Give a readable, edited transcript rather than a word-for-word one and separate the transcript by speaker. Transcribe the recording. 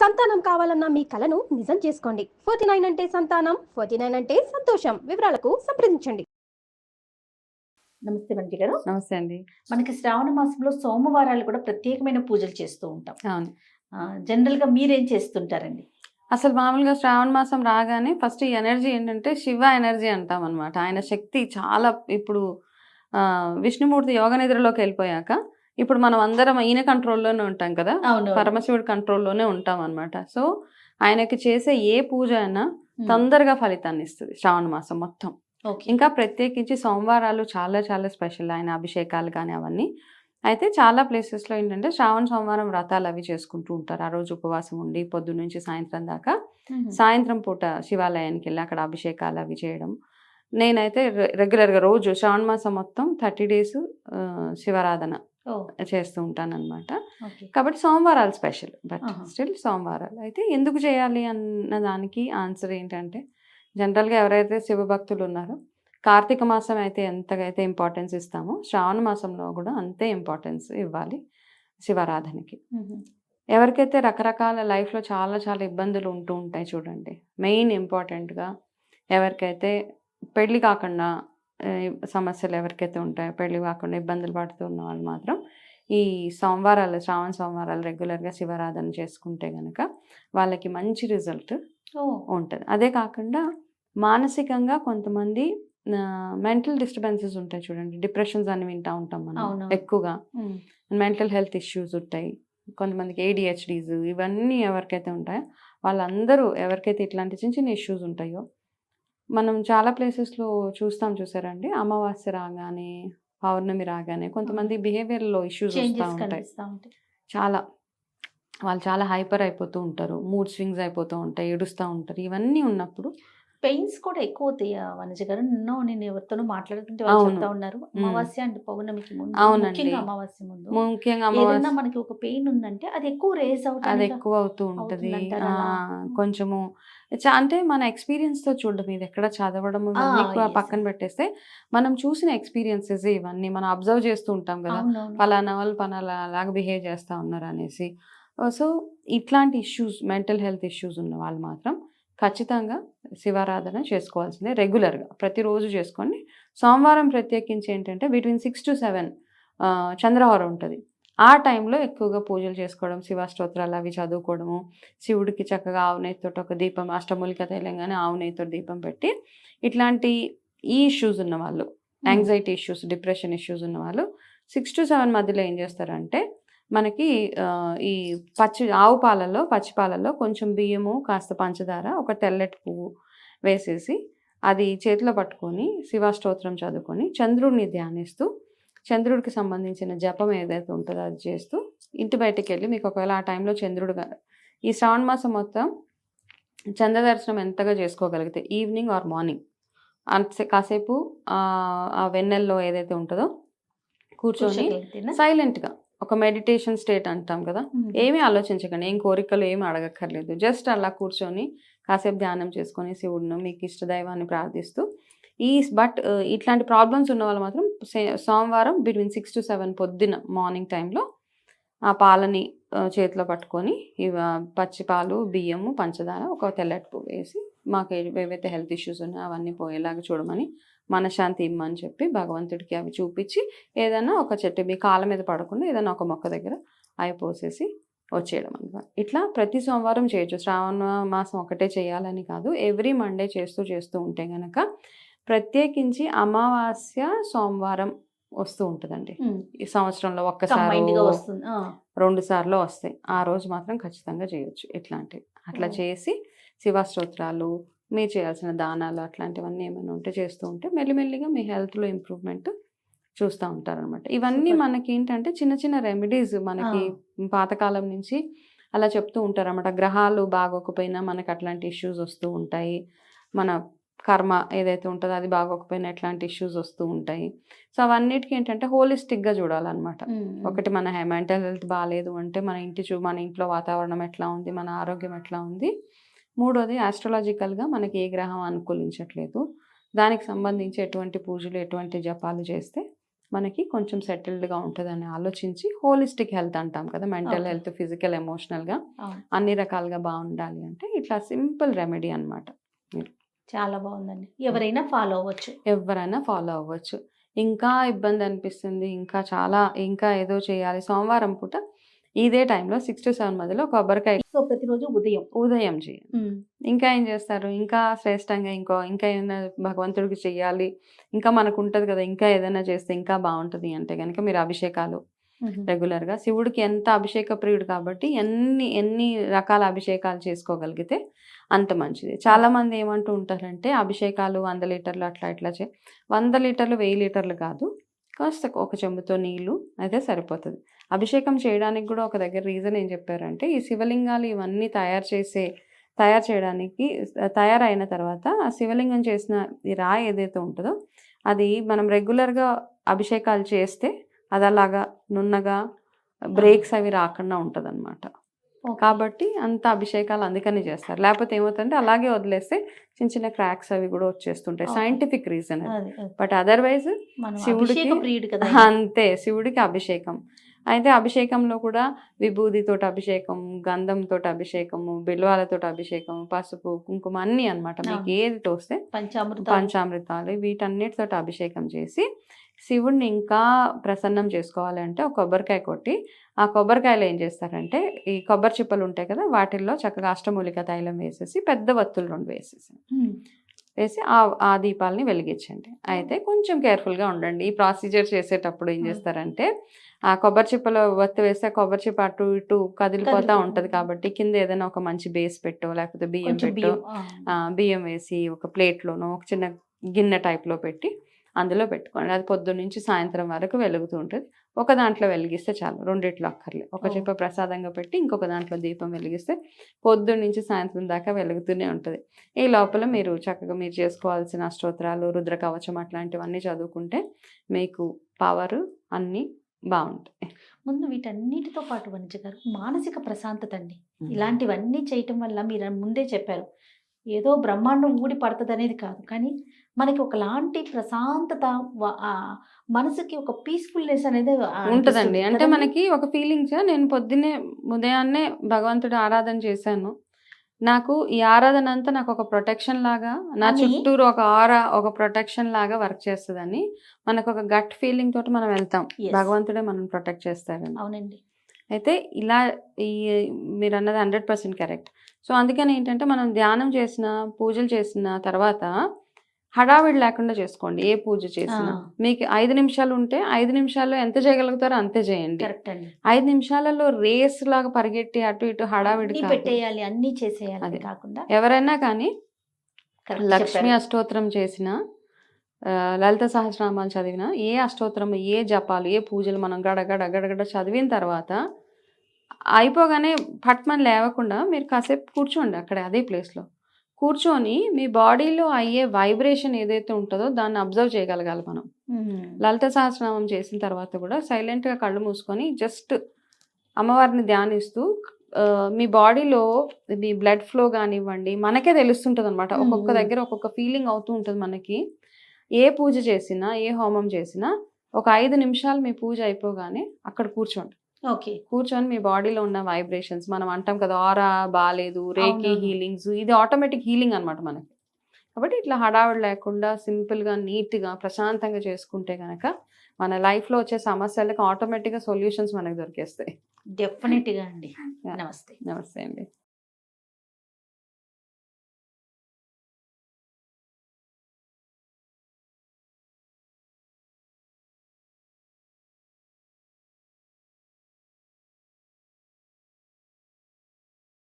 Speaker 1: సంతానం కావాలన్న మీ కలను నిజం చేసుకోండి. 49 అంటే సంతానం, 49 అంటే సంతోషం. వివరాలకు సంప్రదించండి.
Speaker 2: నమస్తే మంజు గారు.
Speaker 3: నమస్తే అండి.
Speaker 2: మనకి శ్రావణ మాసంలో సోమవారాలు కూడా ప్రత్యేకమైన పూజలు చేస్తూ ఉంటాం.
Speaker 3: అవును.
Speaker 2: జనరల్గా మీరేం చేస్తుంటారండి?
Speaker 3: అసలు మామూలుగా శ్రావణ మాసం రాగానే ఫస్ట్ ఈ ఎనర్జీ ఏంటంటే శివ ఎనర్జీ అంటాం అనమాట. ఆయన శక్తి చాలా ఇప్పుడు విష్ణుమూర్తి యోగ నిద్రలోకి వెళ్ళిపోయాక ఇప్పుడు మనం అందరం ఈయన కంట్రోల్లోనే ఉంటాం కదా, పరమశివుడి కంట్రోల్లోనే ఉంటాం అనమాట. సో ఆయనకి చేసే ఏ పూజ అయినా తొందరగా ఫలితాన్ని ఇస్తుంది శ్రావణ మాసం మొత్తం. ఇంకా ప్రత్యేకించి సోమవారాలు చాలా చాలా స్పెషల్, ఆయన అభిషేకాలు కానీ అవన్నీ. అయితే చాలా ప్లేసెస్లో ఏంటంటే శ్రావణ సోమవారం వ్రతాలు అవి చేసుకుంటూ ఉంటారు. ఆ రోజు ఉపవాసం ఉండి పొద్దు నుంచి సాయంత్రం దాకా, సాయంత్రం పూట శివాలయానికి వెళ్ళి అక్కడ అభిషేకాలు అవి చేయడం. నేనైతే రెగ్యులర్గా రోజు శ్రావణ మాసం మొత్తం 30 days శివారాధన చేస్తూ ఉంటాను అనమాట. కాబట్టి సోమవారాలు స్పెషల్, బట్ స్టిల్ సోమవారాలు. అయితే ఎందుకు చేయాలి అన్న దానికి ఆన్సర్ ఏంటంటే, జనరల్గా ఎవరైతే శివభక్తులు ఉన్నారో కార్తీక మాసం అయితే ఎంతగైతే ఇంపార్టెన్స్ ఇస్తామో శ్రావణ మాసంలో కూడా అంతే ఇంపార్టెన్స్ ఇవ్వాలి శివారాధనకి. ఎవరికైతే రకరకాల లైఫ్లో చాలా చాలా ఇబ్బందులు ఉంటూ ఉంటాయి చూడండి, మెయిన్ ఇంపార్టెంట్గా ఎవరికైతే పెళ్ళి కాకుండా సమస్యలు ఎవరికైతే ఉంటాయో, పెళ్ళి కాకుండా ఇబ్బందులు పడుతూ ఉన్న వాళ్ళు మాత్రం ఈ సోమవారాలు, శ్రావణ సోమవారాలు రెగ్యులర్గా శివారాధన చేసుకుంటే కనుక వాళ్ళకి మంచి రిజల్ట్ ఉంటుంది. అదే కాకుండా మానసికంగా కొంతమంది మెంటల్ డిస్టర్బెన్సెస్ ఉంటాయి చూడండి, డిప్రెషన్స్ అని వింటూ ఉంటాం మనం ఎక్కువగా. మెంటల్ హెల్త్ ఇష్యూస్ ఉంటాయి, కొంతమందికి ADHDs, ఇవన్నీ ఎవరికైతే ఉంటాయో వాళ్ళందరూ, ఎవరికైతే ఇట్లాంటి చిన్న చిన్న ఇష్యూస్ ఉంటాయో, మనం చాలా ప్లేసెస్లో చూసారండి, అమావాస్య రాగానే పౌర్ణమి రాగానే కొంతమంది బిహేవియర్లో ఇష్యూస్ వస్తూ ఉంటాయి. వాళ్ళు చాలా హైపర్ అయిపోతూ ఉంటారు, మూడ్ స్వింగ్స్ అయిపోతూ ఉంటాయి, ఏడుస్తూ ఉంటారు. ఇవన్నీ ఉన్నప్పుడు
Speaker 2: పెయిన్స్ కూడా ఎక్కువ అవుతాయి వనజ గారు. నేను ఎవరితోనూ మాట్లాడుతుంటే వాళ్ళు చెప్తా ఉన్నారు, అమావాస్య అంటే పౌర్ణమికి ముందు, ముఖ్యంగా అమావాస్య ముందు ఏదైనా మనకి ఒక పెయిన్ ఉందంటే అది ఎక్కువ రేజ్
Speaker 3: అది ఎక్కువ అవుతూ ఉంటుంది. కొంచెము అంటే మన ఎక్స్పీరియన్స్ తో చూడడం, ఇది ఎక్కడ చదవడం ఎక్కువ పక్కన పెట్టేస్తే మనం చూసిన ఎక్స్పీరియన్సెస్ ఇవన్నీ మనం అబ్జర్వ్ చేస్తూ ఉంటాం కదా, పలానా వాళ్ళు అలాగ బిహేవ్ చేస్తూ ఉన్నారు అనేసి. సో ఇట్లాంటి ఇష్యూస్, మెంటల్ హెల్త్ ఇష్యూస్ ఉన్న వాళ్ళు మాత్రం ఖచ్చితంగా శివారాధన చేసుకోవాల్సిందే. రెగ్యులర్గా ప్రతిరోజు చేసుకోండి. సోమవారం ప్రత్యేకించి ఏంటంటే బిట్వీన్ 6 to 7 చంద్రహోరం ఉంటుంది. ఆ టైంలో ఎక్కువగా పూజలు చేసుకోవడం, శివాష్టోత్రాలు అవి చదువుకోవడము, శివుడికి చక్కగా ఆవు నెయ్యితో ఒక దీపం, అష్టమూలిక తైలంగానే ఆవు నెయ్యితో దీపం పెట్టి, ఇట్లాంటి ఈ ఇష్యూస్ ఉన్న వాళ్ళు, యాంగ్జైటీ ఇష్యూస్, డిప్రెషన్ ఇష్యూస్ ఉన్న వాళ్ళు 6 to 7 మధ్యలో ఏం చేస్తారంటే, మనకి ఈ ఆవు పాలల్లో, పచ్చి పాలల్లో కొంచెం బియ్యము, కాస్త పంచదార, ఒక తెల్లటి పువ్వు వేసేసి అది చేతిలో పట్టుకొని శివాష్టోత్రం చదువుకొని చంద్రుడిని ధ్యానిస్తూ, చంద్రుడికి సంబంధించిన జపం ఏదైతే ఉంటుందో అది చేస్తూ ఇంటి బయటికి వెళ్ళి, మీకు ఒకవేళ ఆ టైంలో చంద్రుడుగా ఈ శ్రావణ మాసం మొత్తం చంద్ర దర్శనం ఎంతగా చేసుకోగలిగితే ఈవినింగ్ ఆర్ మార్నింగ్ కాసేపు ఆ వెన్నెల్లో ఏదైతే ఉంటుందో కూర్చొని సైలెంట్గా ఒక మెడిటేషన్ స్టేట్ అంటాం కదా, ఏమీ ఆలోచించకండి, ఏం కోరికలు ఏమి అడగక్కర్లేదు, జస్ట్ అలా కూర్చొని కాసేపు ధ్యానం చేసుకొని శివుడిని, మీకు ఇష్టదైవాన్ని ప్రార్థిస్తూ బట్ ఇట్లాంటి ప్రాబ్లమ్స్ ఉన్న వాళ్ళు మాత్రం సోమవారం బిట్వీన్ 6 to 7 పొద్దున మార్నింగ్ టైంలో ఆ పాలని చేతిలో పట్టుకొని పచ్చి పాలు, బియ్యము, పంచదార, ఒక తెల్లటి పువ్వు వేసి, మాకు ఏవైతే హెల్త్ ఇష్యూస్ ఉన్నాయో అవన్నీ పోయేలాగా చూడమని, మనశ్శాంతి ఇమ్మని చెప్పి భగవంతుడికి అవి చూపించి, ఏదైనా ఒక చెట్టు మీ కాళ్ళ మీద పడకుండా ఏదైనా ఒక మొక్క దగ్గర అవి పోసేసి వచ్చేయడం అనమాట. ఇట్లా ప్రతి సోమవారం చేయొచ్చు. శ్రావణ మాసం ఒకటే చేయాలని కాదు, ఎవ్రీ మండే చేస్తూ ఉంటే కనుక, ప్రత్యేకించి అమావాస్య సోమవారం వస్తూ ఉంటుందండి ఈ సంవత్సరంలో, ఒక్కసారి 2 సార్లు వస్తాయి. ఆ రోజు మాత్రం ఖచ్చితంగా చేయొచ్చు ఇట్లాంటివి. అట్లా చేసి శివాష్టోత్రాలు, మీరు చేయాల్సిన దానాలు అట్లాంటివన్నీ ఏమైనా ఉంటే చేస్తూ ఉంటే మెల్లిమెల్లిగా మీ హెల్త్లో ఇంప్రూవ్మెంట్ చూస్తూ ఉంటారనమాట. ఇవన్నీ మనకి ఏంటంటే చిన్న చిన్న రెమెడీస్, మనకి పాతకాలం నుంచి అలా చెప్తూ ఉంటారన్నమాట. గ్రహాలు బాగోకపోయినా మనకు అట్లాంటి ఇష్యూస్ వస్తూ ఉంటాయి, మన కర్మ ఏదైతే ఉంటుందో అది బాగోకపోయినా ఎట్లాంటి ఇష్యూస్ వస్తూ ఉంటాయి. సో అవన్నిటికీ ఏంటంటే హోలిస్టిక్గా చూడాలన్నమాట. ఒకటి మన మెంటల్ హెల్త్ బాగాలేదు అంటే మన ఇంట్లో వాతావరణం ఎట్లా ఉంది, మన ఆరోగ్యం ఎట్లా ఉంది. మూడోది ఆస్ట్రాలజికల్గా మనకి ఏ గ్రహం అనుకూలించట్లేదు, దానికి సంబంధించి ఎటువంటి పూజలు, ఎటువంటి జపాలు చేస్తే మనకి కొంచెం సెటిల్డ్గా ఉంటుందని ఆలోచించి హోలిస్టిక్ హెల్త్ అంటాం కదా, మెంటల్
Speaker 2: Okay.
Speaker 3: హెల్త్, ఫిజికల్, ఎమోషనల్గా
Speaker 2: అవును.
Speaker 3: అన్ని రకాలుగా బాగుండాలి అంటే ఇట్లా సింపుల్ రెమెడీ అనమాట.
Speaker 2: చాలా బాగుందండి. ఎవరైనా ఫాలో అవ్వచ్చు.
Speaker 3: ఎవరైనా ఫాలో అవ్వచ్చు. ఇంకా ఇబ్బంది అనిపిస్తుంది, ఇంకా ఏదో చేయాలి, సోమవారం పూట ఇదే టైంలో 6 to 7 మధ్యలో కొబ్బరికాయ
Speaker 2: సో ప్రతిరోజు
Speaker 3: ఉదయం చేయండి. ఇంకా ఏం చేస్తారు, ఇంకా శ్రేష్టంగా ఇంకా ఏమైనా భగవంతుడికి చెయ్యాలి, ఇంకా మనకు ఉంటుంది కదా, ఇంకా ఏదైనా చేస్తే ఇంకా బాగుంటుంది అంటే కనుక మీరు అభిషేకాలు రెగ్యులర్గా, శివుడికి ఎంత అభిషేక ప్రియుడు కాబట్టి ఎన్ని రకాల అభిషేకాలు చేసుకోగలిగితే అంత మంచిది. చాలామంది ఏమంటూ ఉంటారంటే అభిషేకాలు 100 లీటర్లు అట్లా 100 లీటర్లు 1000 లీటర్లు కాదు, కాస్త ఒక చెంబుతో నీళ్లు అయితే సరిపోతుంది. అభిషేకం చేయడానికి కూడా ఒక దగ్గర రీజన్ ఏం చెప్పారంటే, ఈ శివలింగాలు ఇవన్నీ తయారైన తర్వాత ఆ శివలింగం చేసిన ఈ రాయి ఏదైతే ఉంటుందో అది మనం రెగ్యులర్గా అభిషేకాలు చేస్తే అది అలాగా నున్నగా బ్రేక్స్ అవి రాకుండా ఉంటుంది అనమాట. కాబట్టి అంత అభిషేకాలు అందుకని చేస్తారు. లేకపోతే ఏమవుతుందంటే అలాగే వదిలేస్తే చిన్న చిన్న క్రాక్స్ అవి కూడా వచ్చేస్తుంటాయి. సైంటిఫిక్ రీజన్ బట్ అదర్వైజ్ శివుడికి అంతే, శివుడికి అభిషేకం. అయితే అభిషేకంలో కూడా విభూతితో అభిషేకం, గంధంతో అభిషేకము, బిల్వాలతో అభిషేకం, పసుపు, కుంకుమ అన్నీ అనమాట. మీకు ఏది తోస్తే పంచామృతాలు వీటన్నిటితో అభిషేకం చేసి శివుడిని ఇంకా ప్రసన్నం చేసుకోవాలి అంటే ఒక కొబ్బరికాయ కొట్టి, ఆ కొబ్బరికాయలో ఏం చేస్తారంటే ఈ కొబ్బరి చిప్పలు ఉంటాయి కదా, వాటిల్లో చక్కగా అష్టమూలిక తైలం వేసేసి పెద్ద వత్తులు 2 వేసి ఆ దీపాలని వెలిగించండి. అయితే కొంచెం కేర్ఫుల్గా ఉండండి. ఈ ప్రొసీజర్ చేసేటప్పుడు ఏం చేస్తారంటే ఆ కొబ్బరి చిప్పలో వత్తి వేస్తే కొబ్బరి చిప్ప అటు ఇటు కదిలిపోతూ ఉంటుంది కాబట్టి కింద ఏదైనా ఒక మంచి బేస్ పెట్టో లేకపోతే బియ్యం వేసి ఒక ప్లేట్లోనో ఒక చిన్న గిన్నె టైప్లో పెట్టి అందులో పెట్టుకోండి. అది పొద్దున్న నుంచి సాయంత్రం వరకు వెలుగుతూ ఉంటుంది. ఒక దాంట్లో వెలిగిస్తే చాలు, రెండిట్లో అక్కర్లే. ఒక చిప్ప ప్రసాదంగా పెట్టి ఇంకొక దాంట్లో దీపం వెలిగిస్తే పొద్దున్న నుంచి సాయంత్రం దాకా వెలుగుతూనే ఉంటుంది. ఈ లోపల మీరు చక్కగా మీరు చేసుకోవాల్సిన అష్టోత్తరాలు, రుద్ర కవచం అట్లాంటివన్నీ చదువుకుంటే మీకు పవర్ అన్నీ బాగుంటాయి.
Speaker 2: ముందు వీటన్నిటితో పాటు వనిజ గారు మానసిక ప్రశాంతత అండి. ఇలాంటివన్నీ చేయటం వల్ల మీరు ముందే చెప్పారు, ఏదో బ్రహ్మాండం ఊడి పడుతుంది అనేది కాదు, కానీ మనకి ఒకలాంటి ప్రశాంతత, మనసుకి ఒక పీస్ఫుల్నెస్ అనేది
Speaker 3: ఉంటుందండి. అంటే మనకి ఒక ఫీలింగ్స్, నేను ఉదయాన్నే భగవంతుడి ఆరాధన చేశాను, నాకు ఈ ఆరాధన అంతా నాకు ఒక ప్రొటెక్షన్ లాగా, నా చుట్టూరు ఒక ఆరా ఒక ప్రొటెక్షన్ లాగా వర్క్ చేస్తుందని మనకు ఒక గట్ ఫీలింగ్ తోటి మనం వెళ్తాం. భగవంతుడే మనం ప్రొటెక్ట్ చేస్తారని.
Speaker 2: అవునండి.
Speaker 3: అయితే ఇలా మీరు అన్నది 100% కరెక్ట్. సో అందుకని ఏంటంటే మనం ధ్యానం చేసిన, పూజలు చేసిన తర్వాత హడావిడి లేకుండా చేసుకోండి. ఏ పూజ చేసినా మీకు 5 నిమిషాలు ఉంటే 5 నిమిషాల్లో ఎంత చేయగలుగుతారో అంతే చేయండి. 5 నిమిషాలలో రేస్ లాగా పరిగెట్టి అటు ఇటు హడావిడి
Speaker 2: పెట్టేయాలి, అన్ని చేసేయాలి కాకుండా
Speaker 3: ఎవరైనా కానీ లక్ష్మీ అష్టోత్తరం చేసిన, లలిత సహస్రనామాలు చదివిన, ఏ అష్టోత్తరం, ఏ జపాలు, ఏ పూజలు మనం గడగడ చదివిన తర్వాత అయిపోగానే పట్మని లేవకుండా మీరు కాసేపు కూర్చోండి. అక్కడ అదే ప్లేస్లో కూర్చొని మీ బాడీలో అయ్యే వైబ్రేషన్ ఏదైతే ఉంటుందో దాన్ని అబ్జర్వ్ చేయగలగాలి మనం. లలిత సహస్రనామం చేసిన తర్వాత కూడా సైలెంట్గా కళ్ళు మూసుకొని జస్ట్ అమ్మవారిని ధ్యానిస్తూ మీ బాడీలో మీ బ్లడ్ ఫ్లో కానివ్వండి మనకే తెలుస్తుంటుంది అనమాట. ఒక్కొక్క దగ్గర ఒక్కొక్క ఫీలింగ్ అవుతూ ఉంటుంది మనకి. ఏ పూజ చేసినా, ఏ హోమం చేసినా ఒక 5 నిమిషాలు మీ పూజ అయిపోగానే అక్కడ కూర్చోండి. కూర్చొని మీ బాడీలో ఉన్న వైబ్రేషన్స్, మనం అంటాం కదా ఆరా బాగాలేదు, రేకి హీలింగ్స్, ఇది ఆటోమేటిక్ హీలింగ్ అనమాట మనకి. కాబట్టి ఇట్లా హడావిడి లేకుండా సింపుల్గా, నీట్గా, ప్రశాంతంగా చేసుకుంటే కనుక మన లైఫ్లో వచ్చే సమస్యలకు ఆటోమేటిక్గా సొల్యూషన్స్ మనకు దొరికేస్తాయి.
Speaker 2: డెఫినెట్గా అండి. నమస్తే.
Speaker 3: నమస్తే అండి.